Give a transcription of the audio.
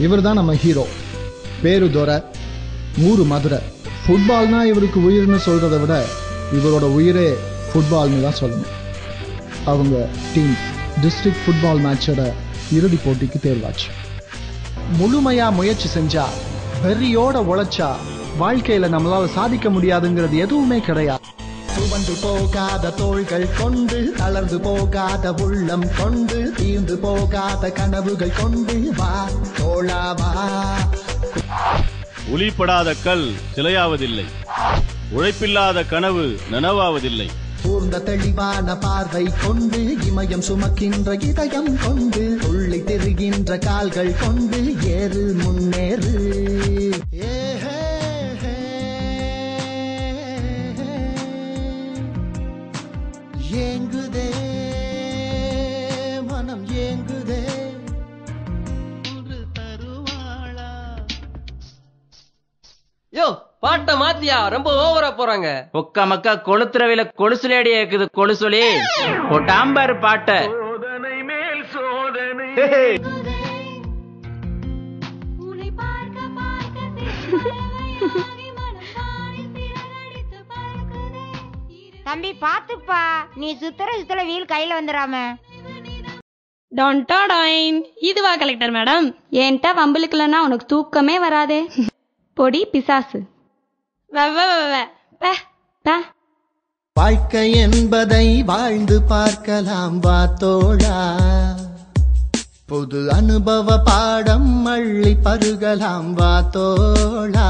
இவர் தான் நம்ம ஹீரோ. பேரு துரை, ஊரு மதுரை. ஃபுட்பால்னா இவருக்கு உயிர்னு சொல்றதை விட இவரோட உயிரே ஃபுட்பால்னு தான் சொல்லணும். அவங்க டீம் டிஸ்ட்ரிக்ட் ஃபுட்பால் மேட்சோட இறுதி போட்டிக்கு தேர்வாச்சு. முழுமையா முயற்சி செஞ்சா, வெறியோட உழைச்சா வாழ்க்கையில நம்மளால சாதிக்க முடியாதுங்கிறது எதுவுமே கிடையாது. துவண்டு போகாத தோள்கள் கொண்டு, தளர்ந்து போகாத உள்ளம் கொண்டு, தீர்ந்து போகாத கனவுகள் கொண்டு வா தோழா வா. ஒளிப்படாத கல் சிலையாவதில்லை, உழைப்பில்லாத கனவு நனவாவதில்லை. பூர்ந்த தெளிவான பார்வை கொண்டு, இமயம் சுமக்கின்ற இதயம் கொண்டு, உள்ளி திரிகின்ற கால்கள் கொண்டு ஏறு முன்னேறு. ஏங்குதே மனம் ஏங்குதே யோ பாட்ட மாத்தியா, ரொம்ப ஓவரா போறாங்க. ஒக்க மக்கா கொளுத்துறவில கொலுசுலேடி இருக்குது கொலுசுலி போட்டாம்பாரு பாட்ட. சோதனை மேல் சோதனை. தம்பி பாத்துப்பா, நீ சுத்தர வீல் கையில வந்துடாம. இதுவா கலெக்டர் மேடம்? என்கிட்ட வம்புலுக்குலன்னா உனக்கு தூக்கமே வராதே. பொடி பிசாசு. வாழ்க்கை என்பதை வாழ்ந்து பார்க்கலாம் வா தோழா. புது அனுபவ பாடம் அள்ளி பருகலாம் வா தோழா.